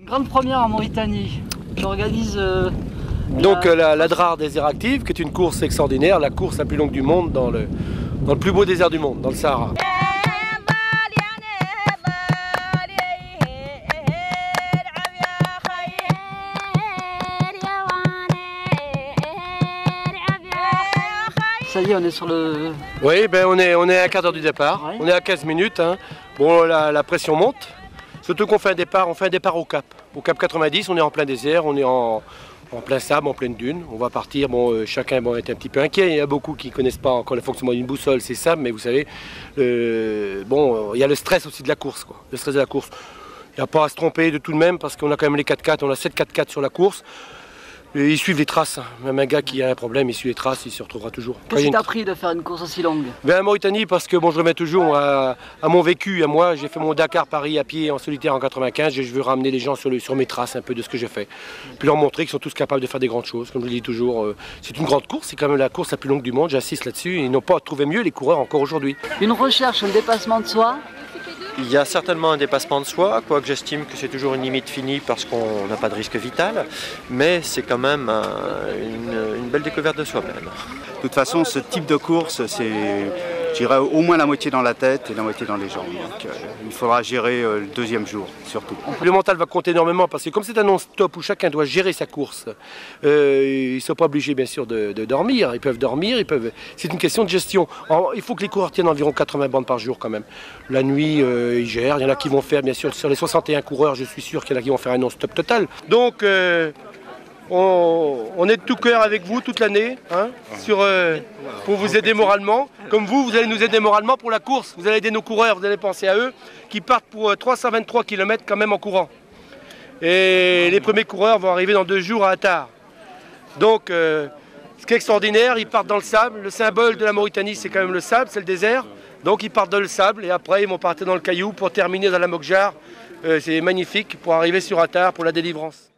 Grande première en Mauritanie. J'organise la DRAR Désert Active, qui est une course extraordinaire, la course la plus longue du monde dans le plus beau désert du monde, dans le Sahara. Ça y est, on est sur le... Oui, ben on est à un quart d'heure du départ, Ouais. on est à 15 minutes. Hein. Bon, la pression monte, surtout qu'on fait un départ au cap. Au cap 90, on est en plein désert, on est en plein sable, en pleine dune. On va partir, chacun est un petit peu inquiet. Il y a beaucoup qui ne connaissent pas encore le fonctionnement d'une boussole, c'est sable, mais vous savez, il y a le stress aussi de la course, quoi. Le stress de la course. Il n'y a pas à se tromper de tout de même, parce qu'on a quand même les 4x4, on a 7 4x4 sur la course. Et ils suivent les traces. Même un gars qui a un problème, il suit les traces, il se retrouvera toujours. Qu'est-ce qui t'a pris de faire une course aussi longue? En Mauritanie, parce que je remets toujours à mon vécu, à moi. J'ai fait mon Dakar-Paris à pied en solitaire en 95 et je veux ramener les gens sur mes traces un peu de ce que j'ai fait. Puis leur montrer qu'ils sont tous capables de faire des grandes choses. Comme je le dis toujours, c'est une grande course, c'est quand même la course la plus longue du monde, j'insiste là-dessus. Ils n'ont pas trouvé mieux les coureurs encore aujourd'hui. Une recherche, un dépassement de soi? Il y a certainement un dépassement de soi, quoique j'estime que c'est toujours une limite finie parce qu'on n'a pas de risque vital, mais c'est quand même une belle découverte de soi-même. De toute façon, ce type de course, c'est, je dirais, au moins la moitié dans la tête et la moitié dans les jambes. Donc, il faudra gérer le deuxième jour, surtout. Le mental va compter énormément parce que comme c'est un non-stop où chacun doit gérer sa course, ils ne sont pas obligés bien sûr de dormir. Ils peuvent dormir, c'est une question de gestion. Il faut que les coureurs tiennent environ 80 bandes par jour quand même. La nuit, ils gèrent. Il y en a qui vont faire, bien sûr, sur les 61 coureurs, je suis sûr qu'il y en a qui vont faire un non-stop total. Donc, on est de tout cœur avec vous toute l'année, hein, pour vous aider moralement. Comme vous allez nous aider moralement pour la course. Vous allez aider nos coureurs, vous allez penser à eux, qui partent pour 323 km quand même en courant. Et les premiers coureurs vont arriver dans 2 jours à Attar. Donc, ce qui est extraordinaire, ils partent dans le sable. Le symbole de la Mauritanie, c'est quand même le sable, c'est le désert. Donc ils partent dans le sable et après ils vont partir dans le caillou pour terminer dans la Mokjar. C'est magnifique pour arriver sur Attar pour la délivrance.